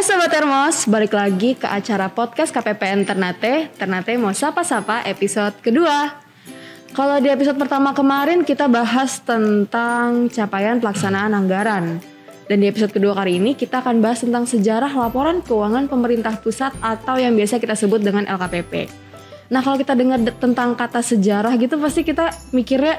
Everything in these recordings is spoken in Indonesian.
Hai Sobat Termos, balik lagi ke acara podcast KPPN Ternate mau sapa-sapa episode kedua. Kalau di episode pertama kemarin kita bahas tentang capaian pelaksanaan anggaran. Dan di episode kedua kali ini kita akan bahas tentang sejarah laporan keuangan pemerintah pusat atau yang biasa kita sebut dengan LKPP. Nah kalau kita dengar tentang kata sejarah gitu pasti kita mikirnya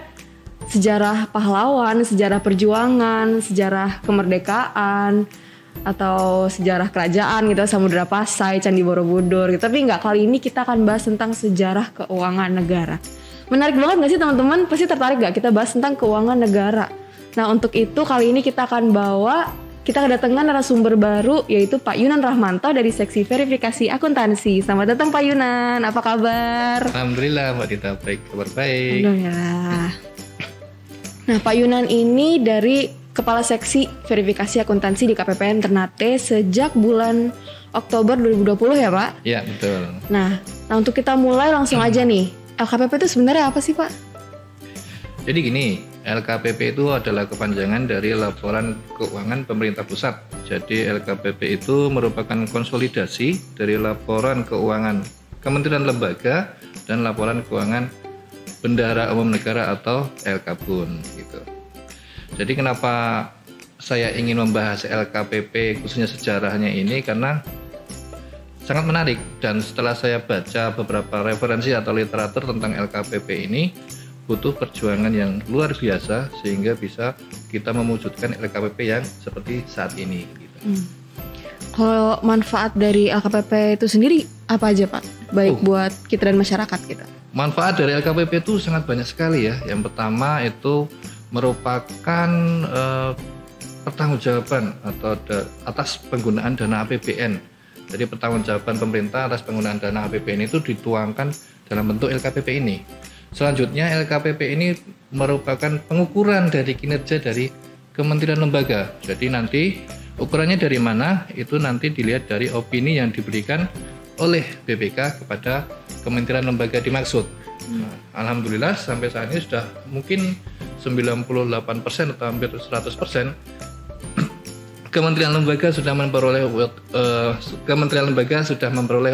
sejarah pahlawan, sejarah perjuangan, sejarah kemerdekaan, atau sejarah kerajaan gitu, Samudra Pasai, Candi Borobudur gitu. Tapi enggak, kali ini kita akan bahas tentang sejarah keuangan negara. Menarik banget gak sih teman-teman? Pasti tertarik gak kita bahas tentang keuangan negara? Nah untuk itu kali ini kita akan kita kedatangan narasumber baru, yaitu Pak Yunan Rahmanto dari Seksi Verifikasi Akuntansi. Selamat datang Pak Yunan, apa kabar? Alhamdulillah Mbak Dita, baik, kabar baik. Alhamdulillah. Nah Pak Yunan ini dari Kepala Seksi Verifikasi Akuntansi di KPPN Ternate sejak bulan Oktober 2020 ya Pak? Ya betul. Nah untuk kita mulai langsung aja nih, LKPP itu sebenarnya apa sih Pak? Jadi gini, LKPP itu adalah kepanjangan dari Laporan Keuangan Pemerintah Pusat. Jadi LKPP itu merupakan konsolidasi dari Laporan Keuangan Kementerian Lembaga dan Laporan Keuangan Bendahara Umum Negara atau LKBUN gitu. Jadi kenapa saya ingin membahas LKPP khususnya sejarahnya ini, karena sangat menarik, dan setelah saya baca beberapa referensi atau literatur tentang LKPP ini butuh perjuangan yang luar biasa sehingga bisa kita mewujudkan LKPP yang seperti saat ini gitu. Kalau manfaat dari LKPP itu sendiri apa aja Pak? Baik buat kita dan masyarakat kita. Manfaat dari LKPP itu sangat banyak sekali ya. Yang pertama itu merupakan pertanggungjawaban atau atas penggunaan dana APBN. Jadi pertanggungjawaban pemerintah atas penggunaan dana APBN itu dituangkan dalam bentuk LKPP ini. Selanjutnya LKPP ini merupakan pengukuran dari kinerja dari kementerian lembaga. Jadi nanti ukurannya dari mana itu nanti dilihat dari opini yang diberikan oleh BPK kepada kementerian lembaga dimaksud. Nah, alhamdulillah sampai saat ini sudah mungkin 98% atau hampir 100% kementerian lembaga sudah memperoleh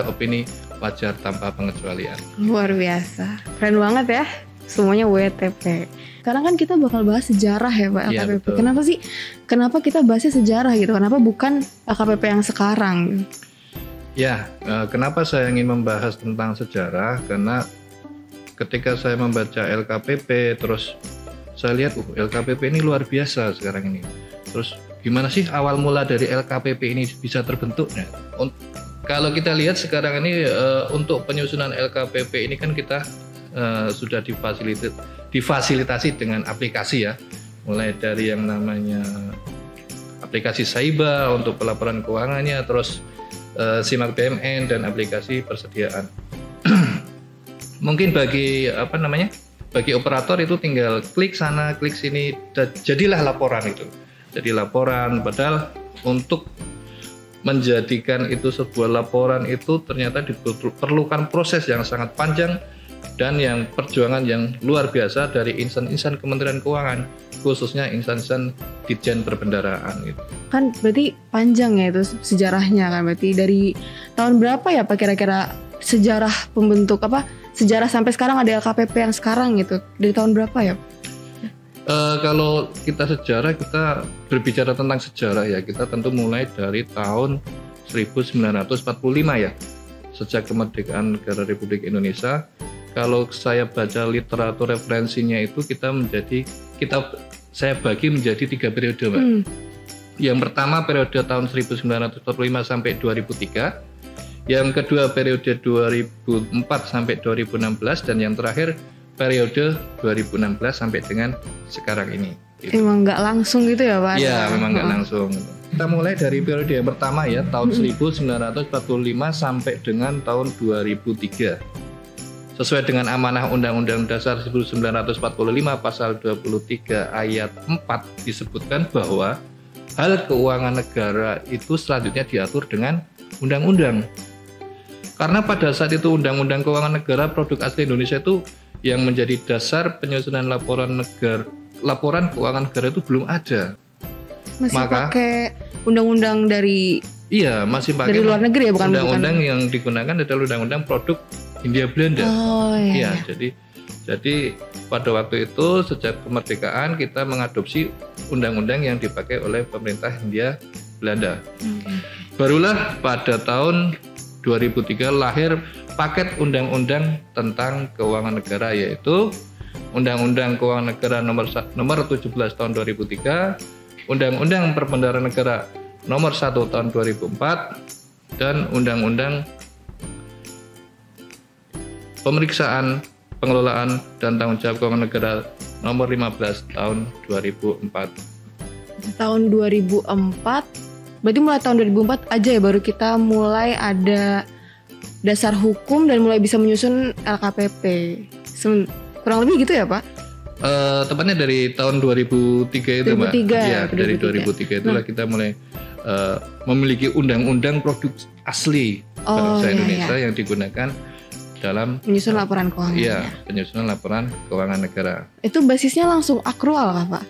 opini wajar tanpa pengecualian. Luar biasa, keren banget ya, semuanya WTP. Sekarang kan kita bakal bahas sejarah ya Pak LKPP. Ya, kenapa kita bahasnya sejarah gitu? Kenapa bukan LKPP yang sekarang? Ya, kenapa saya ingin membahas tentang sejarah? Karena ketika saya membaca LKPP, terus saya lihat LKPP ini luar biasa sekarang ini. Terus gimana sih awal mula dari LKPP ini bisa terbentuk? Nah, kalau kita lihat sekarang ini untuk penyusunan LKPP ini kan kita sudah difasilitasi dengan aplikasi ya. Mulai dari yang namanya aplikasi Saiba untuk pelaporan keuangannya, terus Simak BMN dan aplikasi persediaan. Mungkin bagi operator itu tinggal klik sana, klik sini, jadilah laporan itu. Jadi laporan, padahal untuk menjadikan itu sebuah laporan itu ternyata diperlukan proses yang sangat panjang dan yang perjuangan yang luar biasa dari insan-insan Kementerian Keuangan, khususnya insan-insan Ditjen Perbendaharaan gitu. Kan berarti panjang ya itu sejarahnya kan, berarti dari tahun berapa ya Pak kira-kira sejarah sejarah sampai sekarang ada LKPP yang sekarang gitu, dari tahun berapa ya? Kalau kita berbicara tentang sejarah ya, kita tentu mulai dari tahun 1945 ya, sejak kemerdekaan negara Republik Indonesia. Kalau saya baca literatur referensinya itu saya bagi menjadi 3 periode Mbak. Yang pertama periode tahun 1945 sampai 2003. Yang kedua periode 2004 sampai 2016, dan yang terakhir periode 2016 sampai dengan sekarang ini. Gitu. Emang nggak langsung gitu ya Pak? Iya, memang nggak langsung. Kita mulai dari periode yang pertama ya, tahun 1945 sampai dengan tahun 2003. Sesuai dengan amanah Undang-Undang Dasar 1945 pasal 23 ayat 4 disebutkan bahwa hal keuangan negara itu selanjutnya diatur dengan undang-undang. Karena pada saat itu Undang-Undang Keuangan Negara Produk Asli Indonesia itu yang menjadi dasar penyusunan laporan keuangan negara itu belum ada. Masih pakai undang-undang dari Iya, masih pakai dari luar negeri ya, bukan undang-undang yang digunakan adalah undang-undang produk Hindia Belanda. Oh iya. Jadi pada waktu itu sejak kemerdekaan kita mengadopsi undang-undang yang dipakai oleh pemerintah Hindia Belanda. Barulah pada tahun 2003 lahir paket undang-undang tentang keuangan negara, yaitu Undang-Undang Keuangan Negara nomor 17 tahun 2003, Undang-Undang Perbendaharaan Negara nomor 1 tahun 2004, dan Undang-Undang Pemeriksaan, Pengelolaan, dan Tanggung Jawab Keuangan Negara nomor 15 tahun 2004. Tahun 2004, berarti mulai tahun 2004 aja ya baru kita mulai ada dasar hukum dan mulai bisa menyusun LKPP. Kurang lebih gitu ya Pak? Tepatnya dari tahun 2003 itu 2003, Mbak. Ya, 2003. dari 2003 itulah kita mulai memiliki undang-undang produk asli bangsa Indonesia yang digunakan dalam menyusun laporan keuangan. Iya, penyusunan laporan keuangan negara. Itu basisnya langsung akrual kah Pak?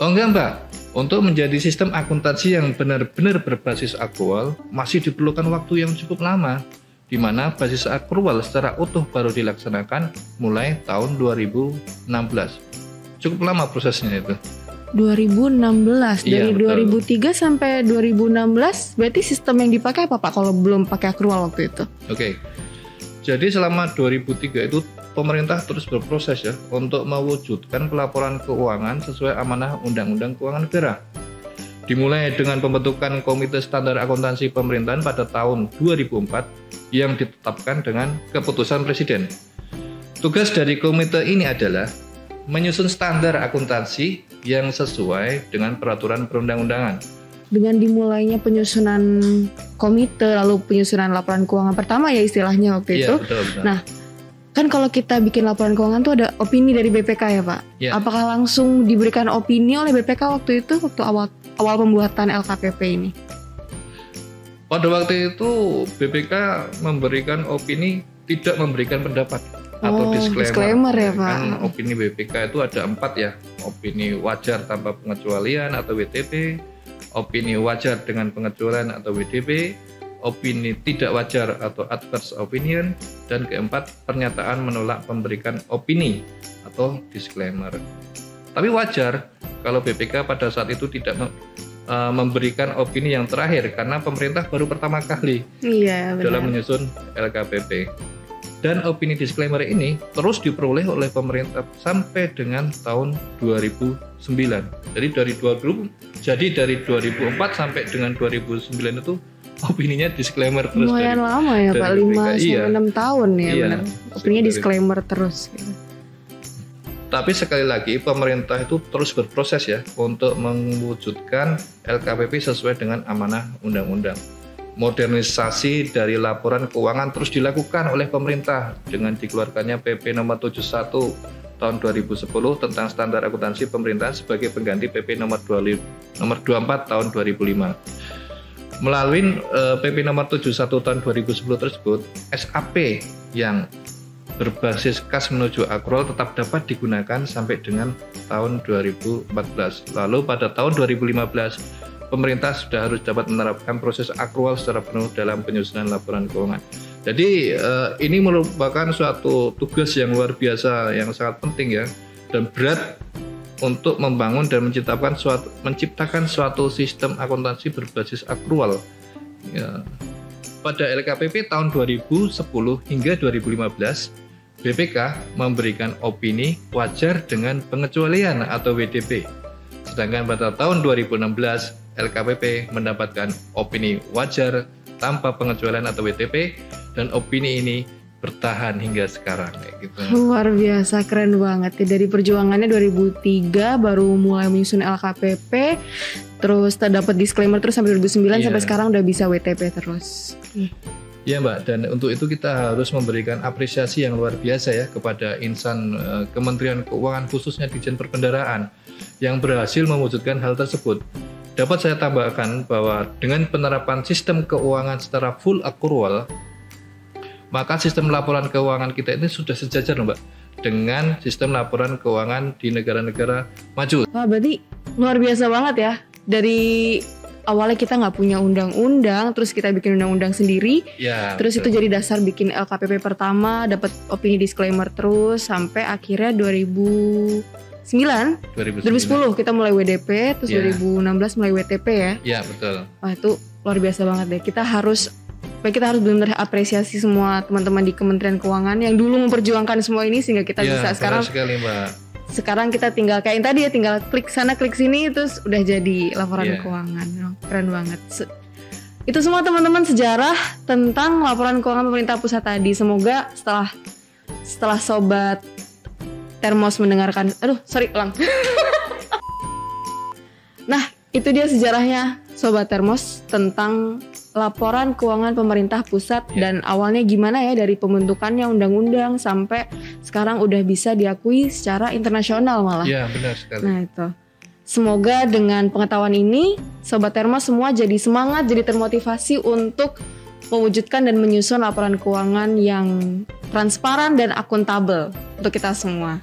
Oh enggak Mbak, untuk menjadi sistem akuntansi yang benar-benar berbasis akrual masih diperlukan waktu yang cukup lama, di mana basis akrual secara utuh baru dilaksanakan mulai tahun 2016. Cukup lama prosesnya itu. 2016, Iya, dari betul. 2003 sampai 2016 berarti sistem yang dipakai apa Pak kalau belum pakai akrual waktu itu? Oke. Jadi selama 2003 itu pemerintah terus berproses ya untuk mewujudkan pelaporan keuangan sesuai amanah Undang-Undang Keuangan Negara. Dimulai dengan pembentukan Komite Standar Akuntansi Pemerintahan pada tahun 2004 yang ditetapkan dengan keputusan Presiden. Tugas dari komite ini adalah menyusun standar akuntansi yang sesuai dengan peraturan perundang-undangan. Dengan dimulainya penyusunan komite lalu penyusunan laporan keuangan pertama ya istilahnya waktu itu. Iya, betul. Nah, kan kalau kita bikin laporan keuangan tuh ada opini dari BPK ya Pak. Ya. Apakah langsung diberikan opini oleh BPK waktu itu waktu awal pembuatan LKPP ini? Pada waktu itu BPK memberikan opini, tidak memberikan pendapat atau disclaimer ya Pak. Kan opini BPK itu ada 4 ya. Opini wajar tanpa pengecualian atau WTP, opini wajar dengan pengecualian atau WDP, opini tidak wajar atau adverse opinion, dan keempat pernyataan menolak memberikan opini atau disclaimer. Tapi wajar kalau BPK pada saat itu tidak memberikan opini yang terakhir karena pemerintah baru pertama kali dalam menyusun LKPP. Dan opini disclaimer ini terus diperoleh oleh pemerintah sampai dengan tahun 2009. Jadi dari 2004 sampai dengan 2009 itu opininya disclaimer terus. Lumayan lama ya Pak, 5-6 tahun ya benar. Opininya disclaimer terus gitu. Tapi sekali lagi pemerintah itu terus berproses ya untuk mewujudkan LKPP sesuai dengan amanah undang-undang. Modernisasi dari laporan keuangan terus dilakukan oleh pemerintah dengan dikeluarkannya PP nomor 71 tahun 2010 tentang standar akuntansi pemerintahan sebagai pengganti PP nomor 24 tahun 2005. Melalui PP nomor 71 tahun 2010 tersebut, SAP yang berbasis kas menuju akrual tetap dapat digunakan sampai dengan tahun 2014. Lalu pada tahun 2015 pemerintah sudah harus dapat menerapkan proses akrual secara penuh dalam penyusunan laporan keuangan. Jadi ini merupakan suatu tugas yang luar biasa, yang sangat penting ya, dan berat untuk membangun dan menciptakan suatu sistem akuntansi berbasis akrual. Ya. Pada LKPP tahun 2010 hingga 2015, BPK memberikan opini wajar dengan pengecualian atau WDP. Sedangkan pada tahun 2016, LKPP mendapatkan opini wajar tanpa pengecualian atau WTP, dan opini ini bertahan hingga sekarang gitu. Luar biasa, keren banget ya. Dari perjuangannya 2003 baru mulai menyusun LKPP, terus dapat disclaimer terus sampai 2009 sampai sekarang udah bisa WTP terus. Ya Mbak, dan untuk itu kita harus memberikan apresiasi yang luar biasa ya kepada insan Kementerian Keuangan khususnya Ditjen Perbendaharaan yang berhasil mewujudkan hal tersebut. Dapat saya tambahkan bahwa dengan penerapan sistem keuangan secara full akrual, maka sistem laporan keuangan kita ini sudah sejajar Mbak dengan sistem laporan keuangan di negara-negara maju. Wah, berarti luar biasa banget ya. Dari awalnya kita nggak punya undang-undang, terus kita bikin undang-undang sendiri. Ya, Terus betul. itu jadi dasar bikin LKPP pertama, dapat opini disclaimer terus sampai akhirnya 2010 kita mulai WDP, terus 2016 mulai WTP ya. Ya, betul. Wah itu luar biasa banget deh. Kita harus benar-benar apresiasi semua teman-teman di Kementerian Keuangan yang dulu memperjuangkan semua ini sehingga kita bisa sekarang. Sekali, Mbak. Sekarang kita tinggal kayak yang tadi ya, tinggal klik sana klik sini terus udah jadi laporan keuangan. Oh, keren banget. Itu semua teman-teman sejarah tentang laporan keuangan pemerintah pusat tadi. Semoga setelah sobat Termos mendengarkan, Nah, itu dia sejarahnya sobat Termos tentang laporan keuangan pemerintah pusat dan awalnya gimana ya dari pembentukannya undang-undang sampai sekarang udah bisa diakui secara internasional malah. Iya, benar sekali. Nah, itu. Semoga dengan pengetahuan ini sobat Termos semua jadi semangat, jadi termotivasi untuk mewujudkan dan menyusun laporan keuangan yang transparan dan akuntabel untuk kita semua.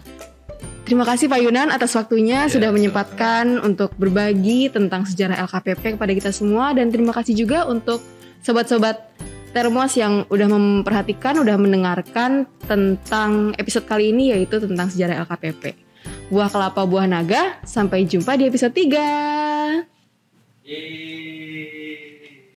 Terima kasih Pak Yunan atas waktunya sudah menyempatkan untuk berbagi tentang sejarah LKPP kepada kita semua, dan terima kasih juga untuk sobat-sobat Termos yang udah memperhatikan, udah mendengarkan tentang episode kali ini yaitu tentang sejarah LKPP. Buah kelapa buah naga, sampai jumpa di episode 3.